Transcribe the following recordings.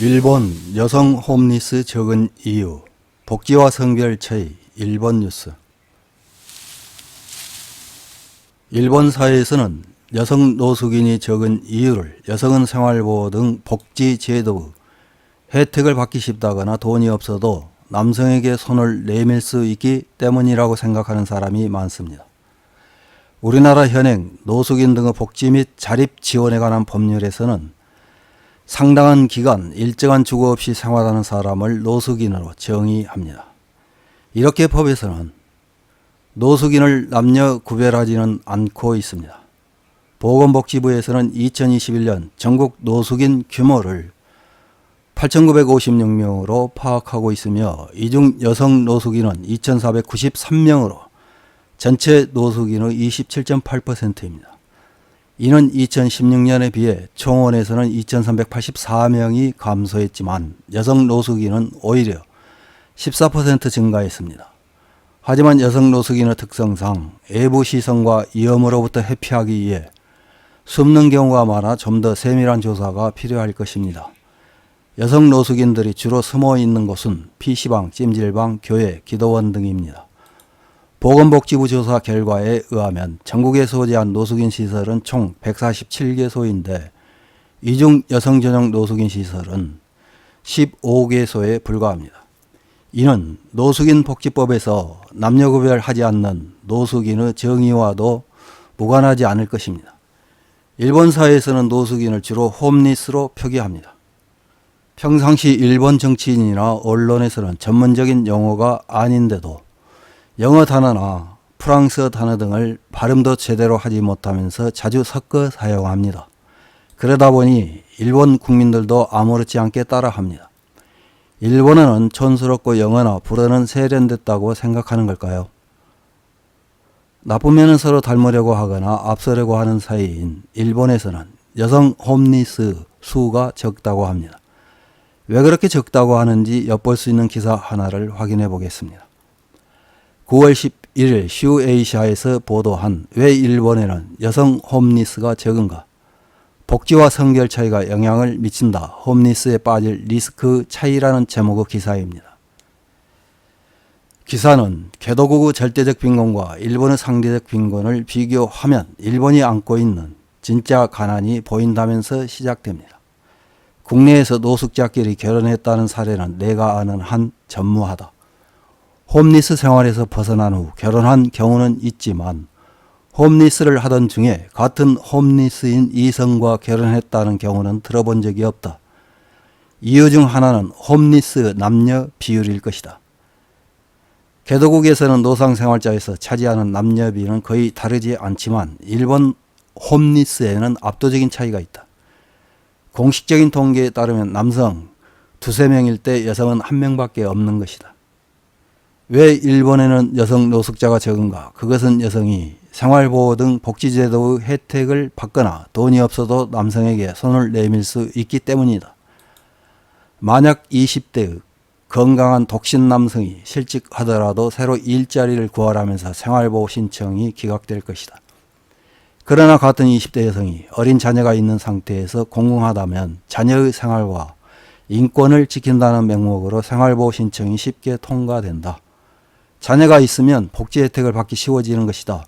일본 여성 홈리스 적은 이유, 복지와 성별 차이, 일본 뉴스. 일본 사회에서는 여성 노숙인이 적은 이유를 여성은 생활보호 등 복지 제도의 혜택을 받기 쉽다거나 돈이 없어도 남성에게 손을 내밀 수 있기 때문이라고 생각하는 사람이 많습니다. 우리나라 현행 노숙인 등의 복지 및 자립 지원에 관한 법률에서는 상당한 기간 일정한 주거 없이 생활하는 사람을 노숙인으로 정의합니다. 이렇게 법에서는 노숙인을 남녀 구별하지는 않고 있습니다. 보건복지부에서는 2021년 전국 노숙인 규모를 8,956명으로 파악하고 있으며 이 중 여성 노숙인은 2,493명으로 전체 노숙인의 27.8%입니다. 이는 2016년에 비해 총원에서는 2,384명이 감소했지만 여성 노숙인은 오히려 14% 증가했습니다. 하지만 여성 노숙인의 특성상 외부 시선과 위험으로부터 회피하기 위해 숨는 경우가 많아 좀 더 세밀한 조사가 필요할 것입니다. 여성 노숙인들이 주로 숨어 있는 곳은 PC방, 찜질방, 교회, 기도원 등입니다. 보건복지부 조사 결과에 의하면 전국에 소재한 노숙인 시설은 총 147개소인데 이 중 여성 전용 노숙인 시설은 15개소에 불과합니다. 이는 노숙인 복지법에서 남녀구별하지 않는 노숙인의 정의와도 무관하지 않을 것입니다. 일본 사회에서는 노숙인을 주로 홈리스로 표기합니다. 평상시 일본 정치인이나 언론에서는 전문적인 용어가 아닌데도 영어 단어나 프랑스어 단어 등을 발음도 제대로 하지 못하면서 자주 섞어 사용합니다. 그러다 보니 일본 국민들도 아무렇지 않게 따라합니다. 일본어는 촌스럽고 영어나 불어는 세련됐다고 생각하는 걸까요? 나쁜 면은 서로 닮으려고 하거나 앞서려고 하는 사이인 일본에서는 여성 홈리스 수가 적다고 합니다. 왜 그렇게 적다고 하는지 엿볼 수 있는 기사 하나를 확인해 보겠습니다. 9월 11일 슈에이시아에서 보도한 왜 일본에는 여성 홈리스가 적은가? 복지와 성별 차이가 영향을 미친다. 홈리스에 빠질 리스크 차이라는 제목의 기사입니다. 기사는 개도국의 절대적 빈곤과 일본의 상대적 빈곤을 비교하면 일본이 안고 있는 진짜 가난이 보인다면서 시작됩니다. 국내에서 노숙자끼리 결혼했다는 사례는 내가 아는 한 전무하다. 홈리스 생활에서 벗어난 후 결혼한 경우는 있지만 홈리스를 하던 중에 같은 홈리스인 이성과 결혼했다는 경우는 들어본 적이 없다. 이유 중 하나는 홈리스 남녀 비율일 것이다. 개도국에서는 노상생활자에서 차지하는 남녀비는 거의 다르지 않지만 일본 홈리스에는 압도적인 차이가 있다. 공식적인 통계에 따르면 남성 2~3명일 때 여성은 1명밖에 없는 것이다. 왜 일본에는 여성 노숙자가 적은가? 그것은 여성이 생활보호 등 복지제도의 혜택을 받거나 돈이 없어도 남성에게 손을 내밀 수 있기 때문이다. 만약 20대의 건강한 독신 남성이 실직하더라도 새로 일자리를 구하라면서 생활보호 신청이 기각될 것이다. 그러나 같은 20대 여성이 어린 자녀가 있는 상태에서 공공하다면 자녀의 생활과 인권을 지킨다는 명목으로 생활보호 신청이 쉽게 통과된다. 자녀가 있으면 복지 혜택을 받기 쉬워지는 것이다.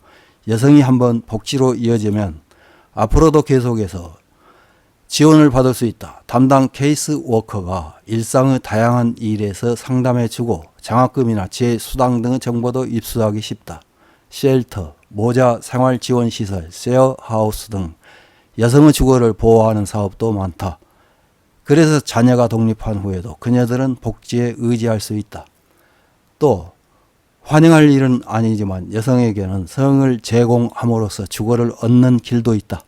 여성이 한번 복지로 이어지면 앞으로도 계속해서 지원을 받을 수 있다. 담당 케이스 워커가 일상의 다양한 일에서 상담해주고 장학금이나 재수당 등의 정보도 입수하기 쉽다. 쉘터, 모자, 생활지원시설, 쉐어하우스 등 여성의 주거를 보호하는 사업도 많다. 그래서 자녀가 독립한 후에도 그녀들은 복지에 의지할 수 있다. 또 환영할 일은 아니지만 여성에게는 성을 제공함으로써 주거를 얻는 길도 있다.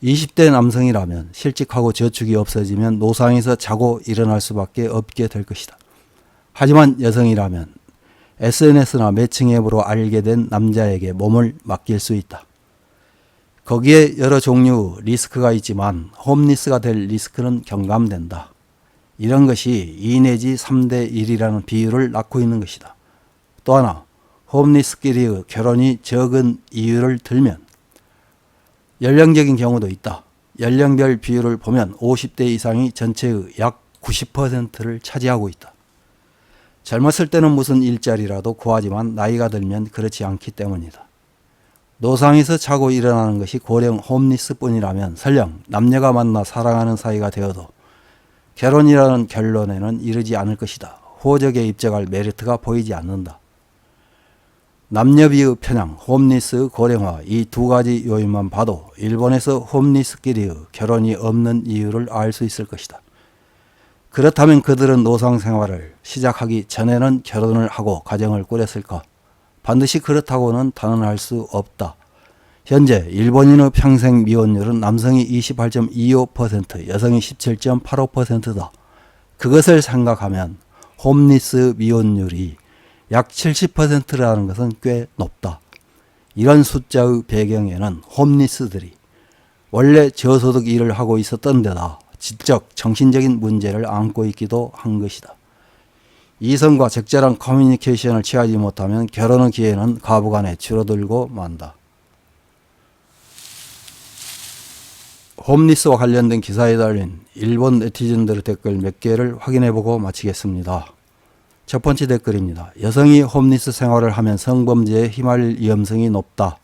20대 남성이라면 실직하고 저축이 없어지면 노상에서 자고 일어날 수밖에 없게 될 것이다. 하지만 여성이라면 SNS나 매칭 앱으로 알게 된 남자에게 몸을 맡길 수 있다. 거기에 여러 종류 리스크가 있지만 홈리스가 될 리스크는 경감된다. 이런 것이 2 내지 3대 1이라는 비율을 낳고 있는 것이다. 또 하나, 홈리스끼리의 결혼이 적은 이유를 들면 연령적인 경우도 있다. 연령별 비율을 보면 50대 이상이 전체의 약 90%를 차지하고 있다. 젊었을 때는 무슨 일자리라도 구하지만 나이가 들면 그렇지 않기 때문이다. 노상에서 자고 일어나는 것이 고령 홈리스뿐이라면 설령 남녀가 만나 사랑하는 사이가 되어도 결혼이라는 결론에는 이르지 않을 것이다. 호적에 입적할 메리트가 보이지 않는다. 남녀비의 편향, 홈리스의 고령화 이 두 가지 요인만 봐도 일본에서 홈리스끼리의 결혼이 없는 이유를 알 수 있을 것이다. 그렇다면 그들은 노상 생활을 시작하기 전에는 결혼을 하고 가정을 꾸렸을까? 반드시 그렇다고는 단언할 수 없다. 현재 일본인의 평생 미혼율은 남성이 28.25%, 여성이 17.85%다. 그것을 생각하면 홈리스 미혼율이 약 70%라는 것은 꽤 높다. 이런 숫자의 배경에는 홈리스들이 원래 저소득 일을 하고 있었던 데다 지적, 정신적인 문제를 안고 있기도 한 것이다. 이성과 적절한 커뮤니케이션을 취하지 못하면 결혼의 기회는 가부간에 줄어들고 만다. 홈리스와 관련된 기사에 달린 일본 네티즌들의 댓글 몇 개를 확인해보고 마치겠습니다. 첫 번째 댓글입니다. 여성이 홈리스 생활을 하면 성범죄에 휘말릴 위험성이 높다.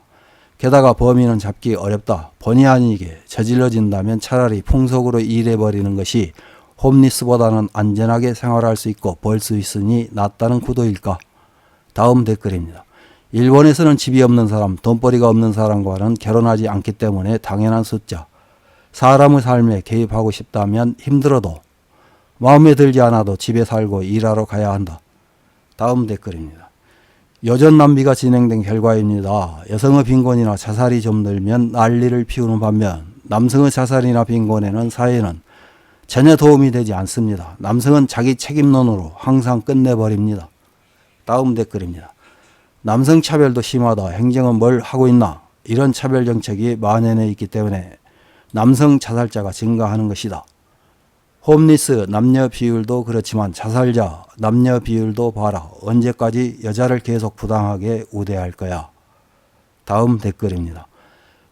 게다가 범인은 잡기 어렵다. 본의 아니게 저질러진다면 차라리 풍속으로 일해버리는 것이 홈리스보다는 안전하게 생활할 수 있고 벌 수 있으니 낫다는 구도일까? 다음 댓글입니다. 일본에서는 집이 없는 사람, 돈벌이가 없는 사람과는 결혼하지 않기 때문에 당연한 숫자. 사람의 삶에 개입하고 싶다면 힘들어도 마음에 들지 않아도 집에 살고 일하러 가야 한다. 다음 댓글입니다. 여전 낭비가 진행된 결과입니다. 여성의 빈곤이나 자살이 좀 늘면 난리를 피우는 반면 남성의 자살이나 빈곤에는 사회는 전혀 도움이 되지 않습니다. 남성은 자기 책임론으로 항상 끝내버립니다. 다음 댓글입니다. 남성 차별도 심하다. 행정은 뭘 하고 있나? 이런 차별 정책이 만연해 있기 때문에 남성 자살자가 증가하는 것이다. 홈리스 남녀 비율도 그렇지만 자살자 남녀 비율도 봐라. 언제까지 여자를 계속 부당하게 우대할 거야. 다음 댓글입니다.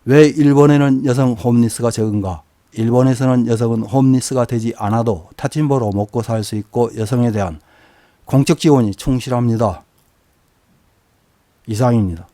왜 일본에는 여성 홈리스가 적은가? 일본에서는 여성은 홈리스가 되지 않아도 타친보로 먹고 살 수 있고 여성에 대한 공적 지원이 충실합니다. 이상입니다.